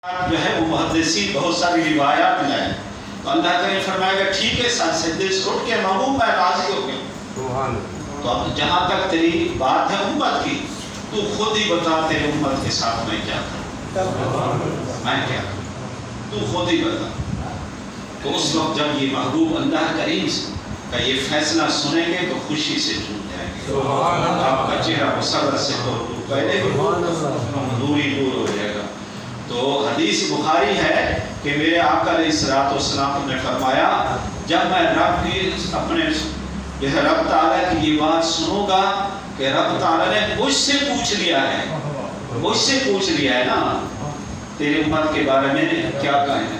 جو ہے وہ محدثین بہت ساری روایات لائے تو اللہ تعالیٰ نے فرمایا کہ ٹھیک ہے سجدے سے اٹھ کے محبوب میں راضی ہو گیا. تو اب جہاں تک تیری بات ہے امت کی تو خود ہی بتا تیرے امت کے ساتھ میں کیا کروں, میں کیا کروں, تو خود ہی بتا. تو اس وقت جب یہ محبوب اللہ کریم کا یہ فیصلہ سنیں گے تو خوشی سے جھوم جائیں گے. آپ کا چہرہ مسرت سے تو پہلے دوری دور ہو جائے گا. تو حدیث بخاری ہے کہ میرے آقا علیہ الصلوۃ والسلام نے فرمایا جب میں رب کی اپنے رب تعالیٰ کی یہ بات سنوں گا کہ رب تعالیٰ نے مجھ سے پوچھ لیا ہے نا تیری امت کے بارے میں کیا کہیں,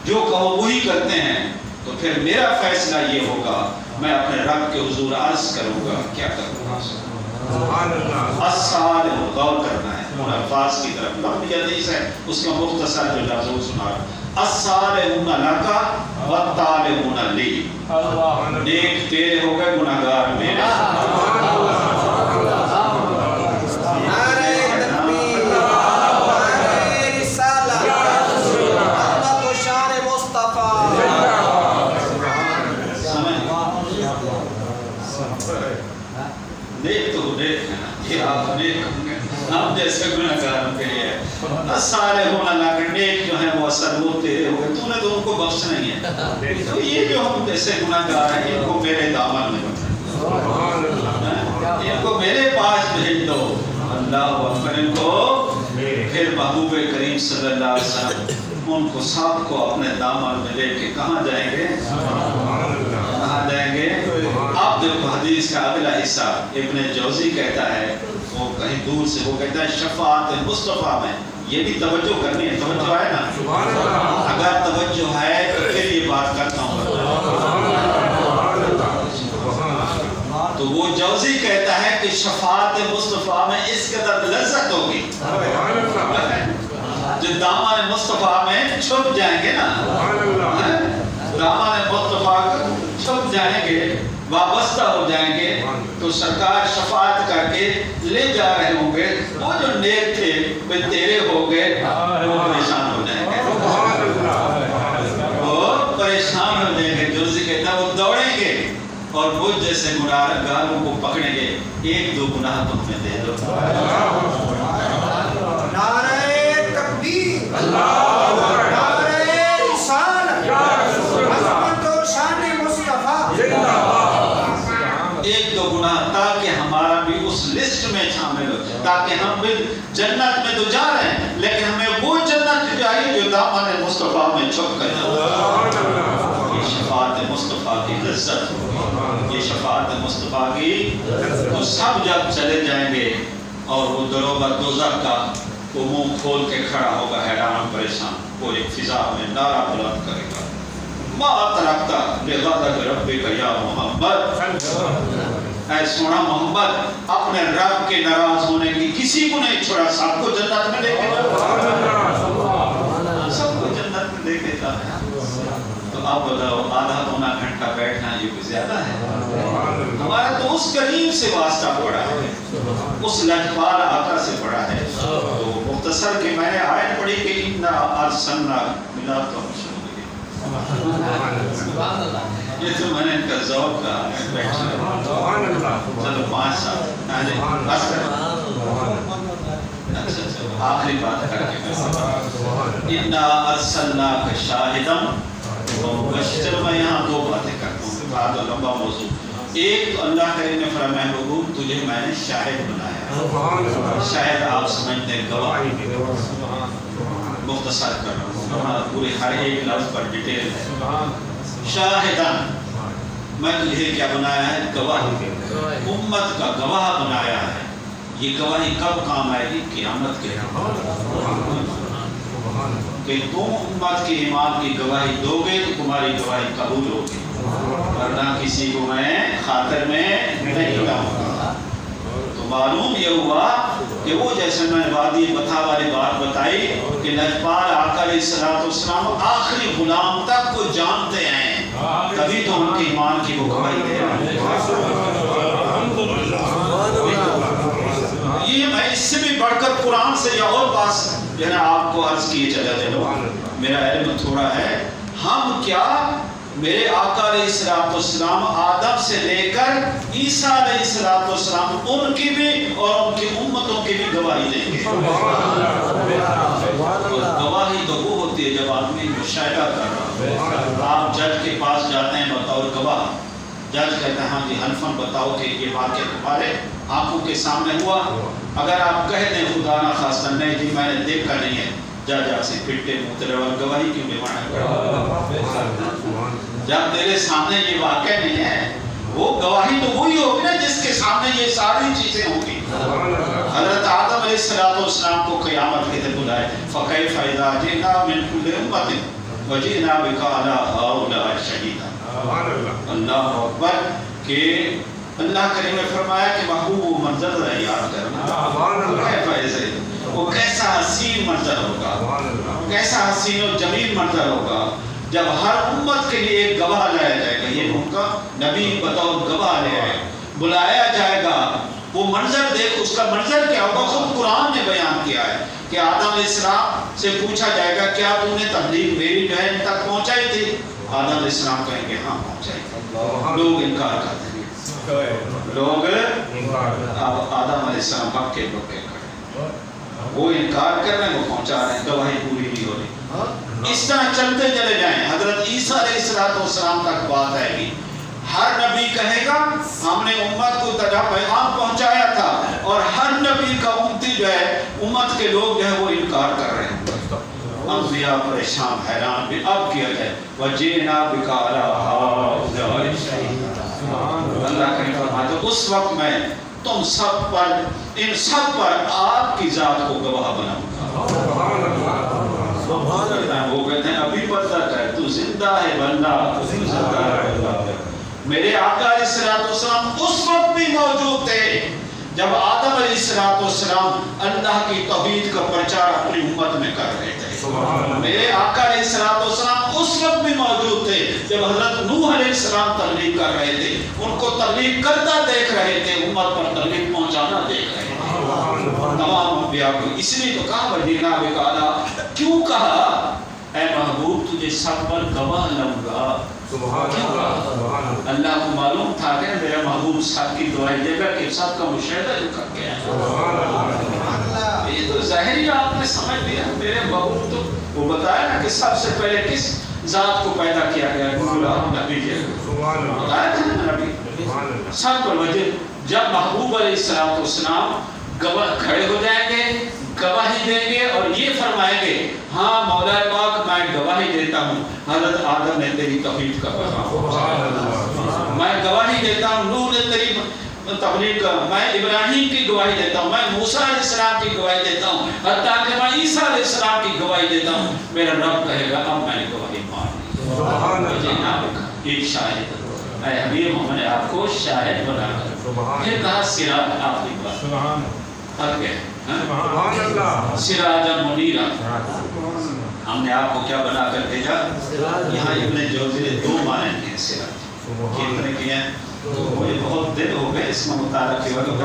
جو کہو وہی کرتے ہیں, تو پھر میرا فیصلہ یہ ہوگا میں اپنے رب کے حضور عرض کروں گا کیا کروں گا. الصالح غور کرنا ہے ان الفاظ کی طرف. لمبی حدیث ہے اس کا مختصر جو لفظ سنا الصالحون لک والطالبون لی, نیک تیرے ہو گئے گناہگار میرے. نیک تو نیک ہے نا, یہ آپ نیک ہوں گے, ہم جیسے گناہگاروں کے لیے الصالحون لک, نیک جو ہیں وہ اصل وہ تیرے ہو گئے, تو نے تو ان کو بخشنا ہی ہے. تو یہ جو ہم جیسے گناہگار ہیں ان کو میرے دامن میں بنا, ان کو میرے پاس بھیج دو. اللہ اکبر. ان کو پھر محبوب کریم صلی اللہ علیہ وسلم ان کو سب کو اپنے دامن میں لے کے کہاں جائیں گے, کہاں جائیں گے. آپ دیکھو حدیث کا اگلا حصہ ابن جوزی کہتا ہے, وہ کہیں دور سے وہ کہتا ہے شفاعت مصطفیٰ میں, یہ بھی توجہ کرنی ہے, توجہ ہے نا, اگر توجہ ہے تو پھر یہ بات کرتا ہوں. تو وہ جوزی کہتا ہے کہ شفاعت مصطفیٰ میں اس قدر لذت ہوگی, جو دامن مصطفیٰ میں چھپ جائیں گے نا, دامن مصطفیٰ چھپ جائیں گے, وابستہ ہو جائیں گے, تو سرکار شفاعت کر کے لے جا رہے ہوں گے. وہ جو نیک تھے وہ تیرے ہو گئے, وہ پریشان ہو جائیں گے, وہ پریشان ہو جائیں گے. جوزی کہتا ہے وہ دوڑیں گے اور وہ جیسے گناہگاروں کو پکڑیں گے, ایک دو گناہ تم میں دے دو. نعرہ تکبیر, نعرہ رسالت, عظمت و شان مصطفیٰ. ایک دو گناہ تاکہ ہمارا بھی اس لسٹ میں شامل ہو, تاکہ ہم بھی جنت میں تو جا رہے ہیں لیکن ہمیں وہ جنت چاہیے جو دامن مصطفیٰ میں چھپ کر جائے. یہ شفاعت مصطفیٰ کی لذت ہوگی, یہ شفاعت مصطفیٰ کی. تو سب جب چلے جائیں گے اور وہ دروغ دوزخ کا وہ منہ کھول کے کھڑا ہوگا حیران پریشان, وہ ایک فضا میں نعرہ بلند کرے گا ما ترکتا لغضب ربک یا محمد, اے سونا محمد اپنے رب کے ناراض ہونے کی کسی کو نہیں چھوڑا, سب کو جنت میں لے کے جا, سب کو جنت میں لے کے جا. تو آپ بتاؤ آدھا پونا گھنٹہ بیٹھنا یہ کوئی زیادہ ہے؟ ہمارا تو اس کریم سے واسطہ پڑا ہے, اس لجپال آقا سے پڑا ہے. تو مختصر کہ میں نے آیت پڑھی کہ اِنَّا أَرْسَلْنَا مِلَا تَوْشَ, یہ تو میں نے ان کا ذوق کہا ہے. چلو 5 سال آخری بات کر کے اِنَّا أَرْسَلْنَاكَ شَاهِدًا وَمُبَشِّرًا. میں یہاں 2 باتیں کرتا ہوں, بہت لمبا موضوع. ایک تو اللہ کریم نے فرمایا محبوب تجھے میں نے شاہد بنایا, شاہد آپ سمجھتے ہیں گواہ, مختصر کر رہا ہوں, پورے ہر ایک لفظ پر ڈیٹیل ہے. شاہدن میں تجھے کیا بنایا ہے, گواہی, امت کا گواہ بنایا ہے. یہ گواہی کب کام آئے گی؟ قیامت کے دن, کہ تم امت کے ایمان کی گواہی دو گے تو تمہاری گواہی قبول ہوگی, ورنہ کسی کو میں خاطر میں نہیں لاؤں گا. تو معلوم یہ ہوا کہ وہ جیسے میں وادی بتا والی بات بتائی کہ لجپال آقا علیہ السلام آخری غلام تک کو جانتے ہیں, تبھی تو ان کے ایمان کی وہ گواہی دے رہے ہیں. یہ سنیے میں اس سے بھی بڑھ کر قرآن سے یا اور بات جو ہے نا آپ کو عرض کیے چلا چلو، میرا علم تھوڑا ہے، ہم کیا میرے آقا علیہ السلام آدم سے لے کر عیسیٰ علیہ السلام ان کی بھی اور ان کی امتوں کی بھی گواہی دیں گے۔ گواہی تو وہ ہوتی ہے جب آدمی مشاہدہ کر رہا ہے۔ آپ جج کے پاس جاتے ہیں، بتاؤ گواہ، جج کہتے ہیں ہاں جی حنفاً بتاؤ کہ یہ واقعہ تمہارے آنکھوں کے سامنے ہوا۔ اگر آپ کہہ دیں خدا نہ خواستہ نہیں جی میں نے دیکھا نہیں ہے، جج آپ سے پھٹے منہ تیرے اور گواہی کیوں ڈیمانڈ کرتا؟ جب تیرے سامنے یہ واقعہ نہیں ہے، وہ گواہی تو وہی ہوگی نا جس کے سامنے یہ ساری چیزیں ہوں گی۔ حضرت آدم علیہ السلام کو قیامت کے دن بلائے، فَكَيْفَ إِذَا جِئْنَا مِنْ كُلِّ أُمَّةٍ وَجِئْنَا بِكَ عَلَىٰ هَٰؤُلَاءِ شَهِيدًا۔ اللہ اکبر، کہ اللہ کریم نے فرمایا کہ محبوب وہ منظر ذرا یاد کرنا، وہ کیسا حسین منظر ہوگا، کیسا حسین و جمیل منظر ہوگا جب ہر امت کے لیے ایک گواہ لایا جائے گا۔ یہ ان کا نبی بطور گواہ لے آئے، بلایا جائے گا، وہ منظر دیکھ، اس کا منظر کیا ہوگا خود قرآن نے بیان کیا ہے کہ آدم علیہ السلام سے پوچھا جائے گا کیا تم نے تبلیغ میری جو ہے ان تک پہنچائی تھی؟ آدم علیہ السلام کہیں گے ہاں پہنچائی تھی۔ لوگ انکار کرتے ہیں، لوگ آدم علیہ السلام حق کے بکے کھڑے، وہ انکار کر رہے ہیں، وہ پہنچا رہے ہیں، گواہی پوری نہیں ہو رہی۔ اس طرح چلتے چلے جائیں، حضرت عیسیٰ علیہ السلام تک بات آئے گی۔ ہر نبی کہے گا ہم نے امت کو پیغام پہنچایا تھا، اور ہر نبی کا امتی جو ہے امت کے لوگ جو ہے وہ انکار کر رہے ہیں۔ انبیاء پریشان حیران بھی اب کیا جائے، وَجِئْنَا بِكَ عَلَىٰ هَٰؤُلَاءِ شَهِيدًا۔ اللہ کریم فرماتے ہیں اس وقت میں تم سب پر، ان سب پر آپ کی ذات کو گواہ بناؤں گا۔ وہ کہتے ہیں ابھی پتہ ہے تو زندہ ہے بندہ، میرے آقا علیہ السلام اس وقت بھی موجود تھے جب آدم علیہ السلام اللہ کی توحید کا پرچار اپنی امت میں کر رہے تھے۔ میرے آقا علیہ السلام اس وقت بھی موجود تھے جب حضرت نوح علیہ السلام تبلیغ کر رہے تھے، ان کو تبلیغ کرتا دیکھ رہے تھے، امت پر تبلیغ پہنچانا دیکھ رہے تھے تمام انبیاء کو۔ اس لیے تو کہا وَجِئْنَا بِكَ عَلَىٰ، کیوں کہا اے محبوب تجھے سب پر گواہ لاؤں گا؟ کیوں کہا؟ اللہ کو معلوم تھا کہ میرا محبوب سب کی گواہی دے گا کہ سب کا مشاہدہ جو کر گیا ہے۔ یہ تو ظاہری آپ نے سمجھ لیا، میرے محبوب تو وہ بتایا نا کہ سب سے پہلے کس ذات کو پیدا کیا گیا، نبی جی بتایا تھا نا نبی سب پر وجہ۔ جب محبوب علیہ السلام گواہ کھڑے ہو جائیں گے، گواہی دیں گے اور یہ فرمائیں گے ہاں مولا پاک میں گواہی دیتا ہوں حضرت آدم نے تیری توحید کا پیغام پہنچایا، میں گواہی دیتا ہوں نوح نے تیری تبلیغ کا، میں ابراہیم کی گواہی دیتا ہوں، میں موسیٰ علیہ السلام کی گواہی دیتا ہوں، حتیٰ کہ میں عیسیٰ علیہ السلام کی گواہی دیتا ہوں۔ میرا رب کہے گا اب میں نے گواہی مان لی، ایک شاہد اے حبیب ہم نے آپ کو شاہد بنا کر پھر کہا سراج، آخری بات اب کیا سراج منیرا، ہم نے آپ کو کیا بنا کر بھیجا؟ یہاں ابن جوزی نے دو معنی کیے سراج، کتنے کیے ہیں؟ مجھے بہت دن ہو گئے اس میں مطالعہ کی وقت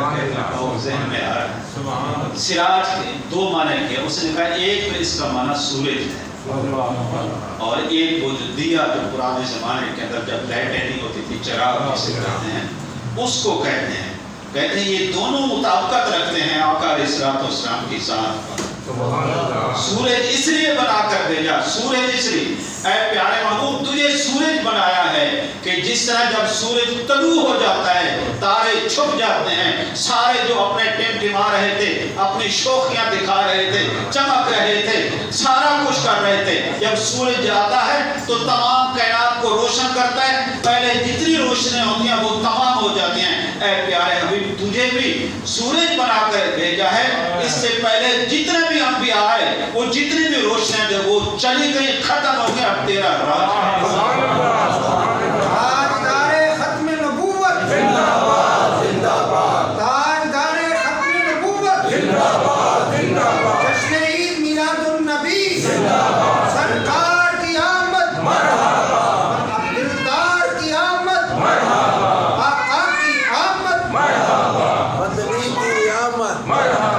اور ذہن میں آ رہا ہے۔ سراج کے دو معنی کیے، اس نے کہا ایک تو اس کا معنی سورج ہے، اور ایک وہ جو دیا جو پرانے زمانے کے اندر جب لائٹیں نہیں ہوتی تھی چراغ جسے کہتے ہیں اس کو کہتے ہیں۔ کہتے ہیں یہ دونوں مطابقت رکھتے ہیں آقا علیہ السلام کی ذات پر۔ سورج اس لیے بنا کر بھیجا، سورج اس لیے اے پیارے محبوب تجھے سورج بنایا ہے کہ جس طرح جب سورج طلوع ہو جاتا ہے تارے چھپ جاتے ہیں، سارے جو اپنے ٹمٹما رہے تھے، اپنی شوخیاں دکھا رہے تھے، چمک رہے تھے، سارا کچھ کر رہے تھے، جب سورج جاتا ہے تو تمام کائنات کو روشن کرتا ہے، پہلے جتنی روشنیاں ہوتی ہیں وہ تمام ہو جاتی ہیں۔ اے پیارے حبیب تجھے بھی سورج بنا کر بھیجا ہے، اس سے پہلے جتنے بھی انبیاء آئے وہ جتنی بھی روشنیاں جو وہ چلی گئی، ختم ہو گیا، اب تیرا راج تاجدار ختم نبوت زندہ باد زندہ باد، تاجدار ختم نبوت زندہ باد زندہ باد، جشن عید میلاد النبی زندہ باد، سرکار کی آمد مرحبا، دلدار کی آمد مرحبا، آقا کی آمد مرحبا، مدنی کی آمد مرحبا۔